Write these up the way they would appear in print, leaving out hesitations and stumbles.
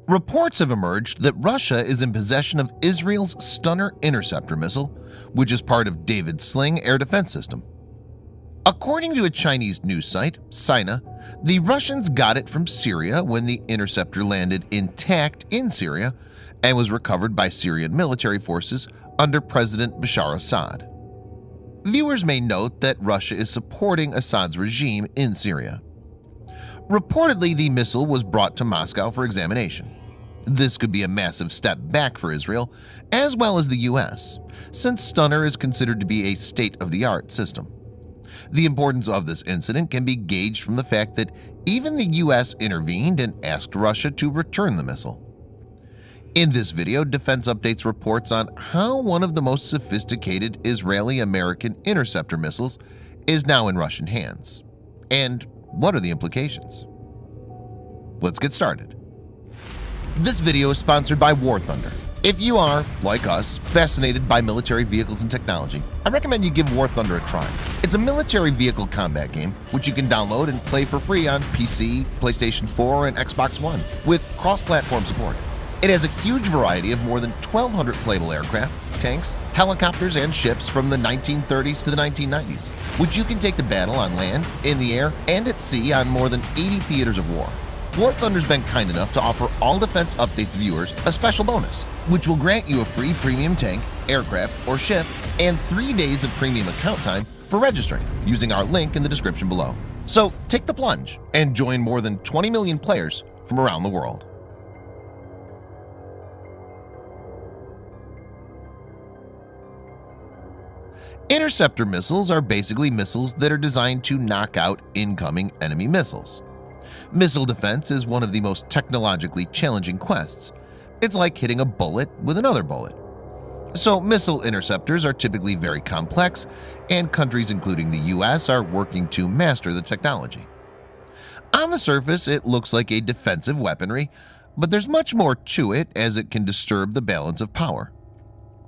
Reports have emerged that Russia is in possession of Israel's Stunner Interceptor missile, which is part of David's Sling air defense system. According to a Chinese news site, Sina, the Russians got it from Syria when the interceptor landed intact in Syria and was recovered by Syrian military forces under President Bashar Assad. Viewers may note that Russia is supporting Assad's regime in Syria. Reportedly, the missile was brought to Moscow for examination. This could be a massive step back for Israel, as well as the US, since Stunner is considered to be a state-of-the-art system. The importance of this incident can be gauged from the fact that even the US intervened and asked Russia to return the missile. In this video, Defense Updates reports on how one of the most sophisticated Israeli-American interceptor missiles is now in Russian hands. And what are the implications? Let's get started. This video is sponsored by War Thunder. If you are, like us, fascinated by military vehicles and technology, I recommend you give War Thunder a try. It's a military vehicle combat game which you can download and play for free on PC, PlayStation 4, and Xbox One with cross-platform support. It has a huge variety of more than 1,200 playable aircraft, tanks, helicopters, and ships from the 1930s to the 1990s, which you can take to battle on land, in the air, and at sea on more than 80 theaters of war. War Thunder's been kind enough to offer all Defense Updates viewers a special bonus, which will grant you a free premium tank, aircraft, or ship, and 3 days of premium account time for registering using our link in the description below. So take the plunge and join more than 20 million players from around the world. Interceptor missiles are basically missiles that are designed to knock out incoming enemy missiles. Missile defense is one of the most technologically challenging quests. It's like hitting a bullet with another bullet. So missile interceptors are typically very complex, and countries including the US are working to master the technology. On the surface, it looks like a defensive weaponry, but there's much more to it as it can disturb the balance of power.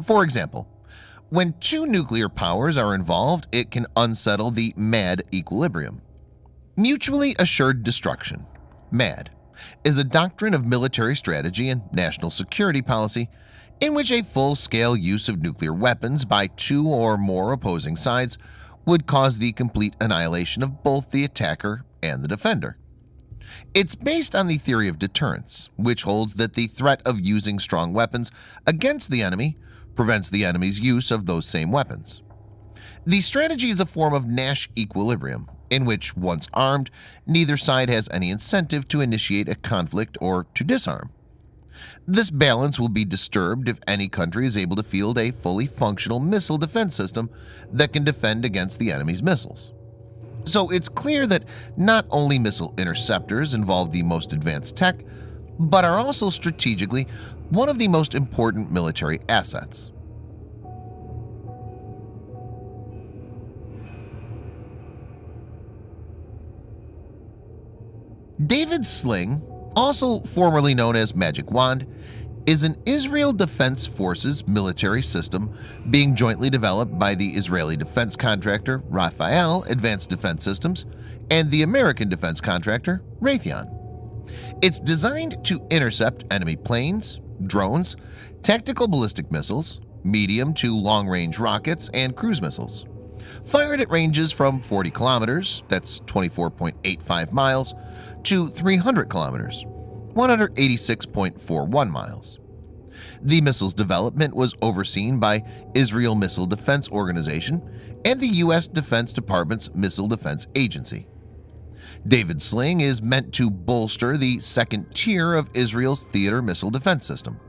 For example, when two nuclear powers are involved, it can unsettle the MAD equilibrium. Mutually Assured Destruction, MAD, is a doctrine of military strategy and national security policy in which a full-scale use of nuclear weapons by two or more opposing sides would cause the complete annihilation of both the attacker and the defender. It's based on the theory of deterrence, which holds that the threat of using strong weapons against the enemy prevents the enemy's use of those same weapons. The strategy is a form of Nash equilibrium, in which, once armed, neither side has any incentive to initiate a conflict or to disarm. This balance will be disturbed if any country is able to field a fully functional missile defense system that can defend against the enemy's missiles. So it's clear that not only missile interceptors involve the most advanced tech, but are also strategically one of the most important military assets. David's Sling, also formerly known as Magic Wand, is an Israel Defense Forces military system being jointly developed by the Israeli defense contractor Rafael Advanced Defense Systems and the American defense contractor Raytheon. It's designed to intercept enemy planes, drones, tactical ballistic missiles, medium to long-range rockets, and cruise missiles, fired at ranges from 40 kilometers, that's 24.85 miles, to 300 kilometers, 186.41 miles. The missile's development was overseen by Israel Missile Defense Organization and the U.S. Defense Department's Missile Defense Agency. David's Sling is meant to bolster the second tier of Israel's theater missile defense system.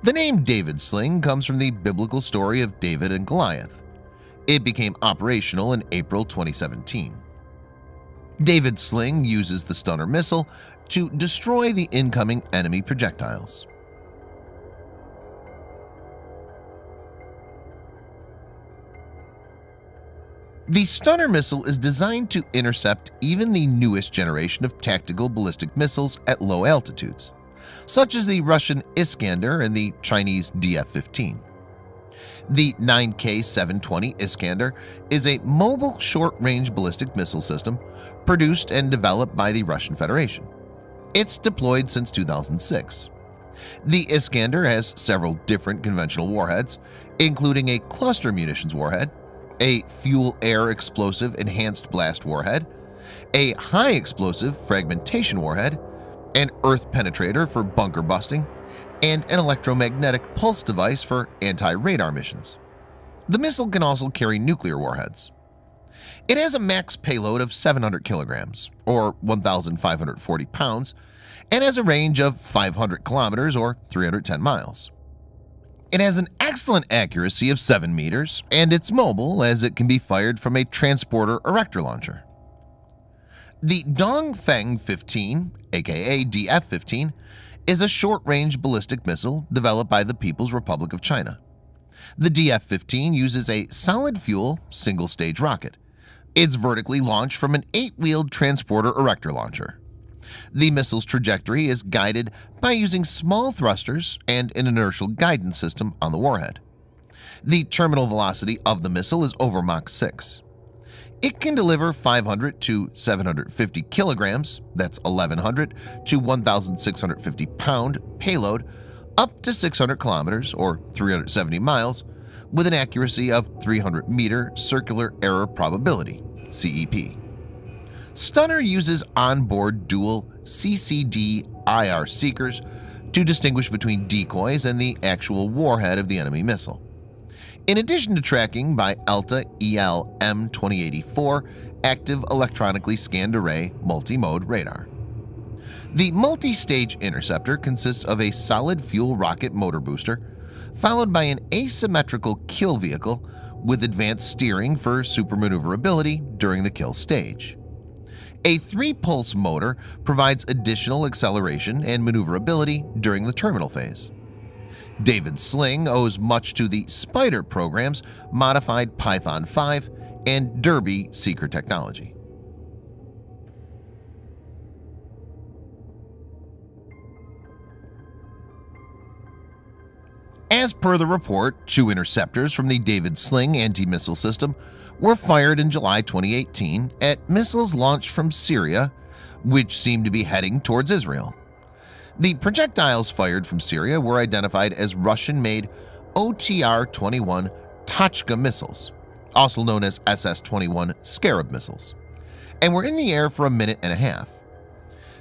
The name David's Sling comes from the biblical story of David and Goliath. It became operational in April 2017. David's Sling uses the Stunner missile to destroy the incoming enemy projectiles. The Stunner missile is designed to intercept even the newest generation of tactical ballistic missiles at low altitudes, such as the Russian Iskander and the Chinese DF-15. The 9K-720 Iskander is a mobile short-range ballistic missile system produced and developed by the Russian Federation. It's deployed since 2006. The Iskander has several different conventional warheads, including a cluster munitions warhead, a fuel-air explosive enhanced blast warhead, a high-explosive fragmentation warhead, an earth penetrator for bunker busting, and an electromagnetic pulse device for anti-radar missions. The missile can also carry nuclear warheads. It has a max payload of 700 kilograms, or 1,540 pounds, and has a range of 500 kilometers or 310 miles. It has an excellent accuracy of 7 meters, and it's mobile as it can be fired from a transporter erector launcher. The Dongfeng 15, aka DF-15, is a short-range ballistic missile developed by the People's Republic of China. The DF-15 uses a solid-fuel, single-stage rocket. It's vertically launched from an 8-wheeled transporter erector launcher. The missile's trajectory is guided by using small thrusters and an inertial guidance system on the warhead. The terminal velocity of the missile is over Mach 6. It can deliver 500 to 750 kilograms, that's 1,100 to 1,650 pound payload, up to 600 kilometers or 370 miles, with an accuracy of 300-meter circular error probability (CEP). Stunner uses onboard dual CCD IR seekers to distinguish between decoys and the actual warhead of the enemy missile, in addition to tracking by ELTA EL-M2084 active electronically scanned array multi-mode radar. The multi-stage interceptor consists of a solid fuel rocket motor booster, followed by an asymmetrical kill vehicle with advanced steering for supermaneuverability during the kill stage. A 3-pulse motor provides additional acceleration and maneuverability during the terminal phase. David Sling owes much to the Spider program's modified Python 5 and Derby seeker technology. As per the report, 2 interceptors from the David Sling anti-missile system were fired in July 2018 at missiles launched from Syria, which seemed to be heading towards Israel. The projectiles fired from Syria were identified as Russian-made OTR-21 Tachka missiles, also known as SS-21 Scarab missiles, and were in the air for a minute and a half.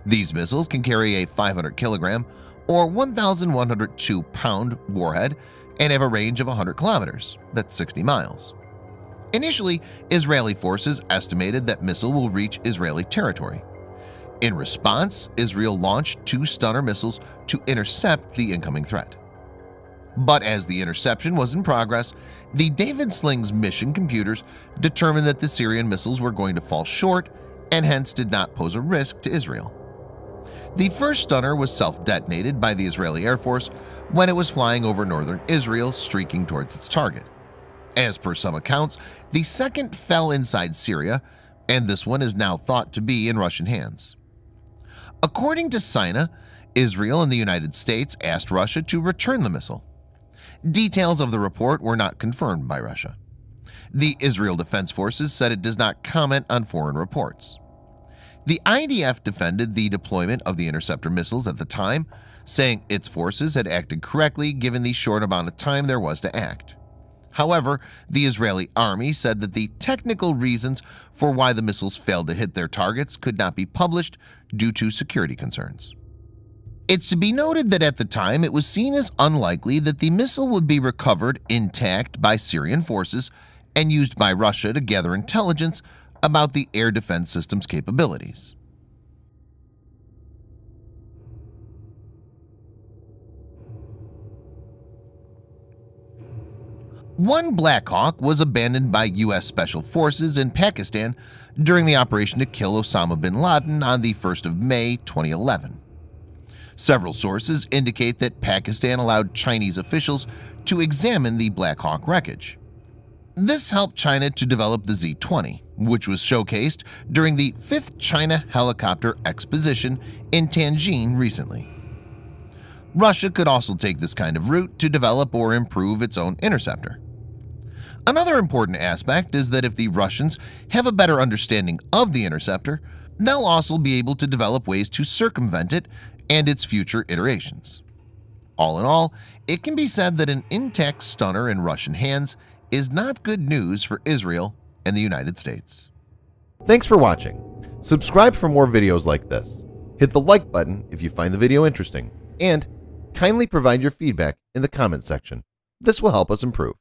These missiles can carry a 500-kilogram or 1,102-pound warhead and have a range of 100 kilometers, that's 60 miles. Initially, Israeli forces estimated that missile will reach Israeli territory. In response, Israel launched 2 Stunner missiles to intercept the incoming threat. But as the interception was in progress, the David Sling's mission computers determined that the Syrian missiles were going to fall short and hence did not pose a risk to Israel. The first Stunner was self-detonated by the Israeli Air Force when it was flying over northern Israel, streaking towards its target. As per some accounts, the second fell inside Syria, and this one is now thought to be in Russian hands. According to Sina, Israel and the United States asked Russia to return the missile. Details of the report were not confirmed by Russia. The Israel Defense Forces said it does not comment on foreign reports. The IDF defended the deployment of the interceptor missiles at the time, saying its forces had acted correctly given the short amount of time there was to act. However, the Israeli army said that the technical reasons for why the missiles failed to hit their targets could not be published due to security concerns. It's to be noted that at the time it was seen as unlikely that the missile would be recovered intact by Syrian forces and used by Russia to gather intelligence about the air defense system's capabilities. One Black Hawk was abandoned by U.S. Special Forces in Pakistan during the operation to kill Osama bin Laden on the 1st of May 2011. Several sources indicate that Pakistan allowed Chinese officials to examine the Black Hawk wreckage. This helped China to develop the Z-20, which was showcased during the 5th China Helicopter Exposition in Tianjin recently. Russia could also take this kind of route to develop or improve its own interceptor. Another important aspect is that if the Russians have a better understanding of the interceptor, they'll also be able to develop ways to circumvent it and its future iterations. All in all, it can be said that an intact stunner in Russian hands is not good news for Israel and the United States. Thanks for watching. Subscribe for more videos like this. Hit the like button if you find the video interesting, and kindly provide your feedback in the comment section. This will help us improve.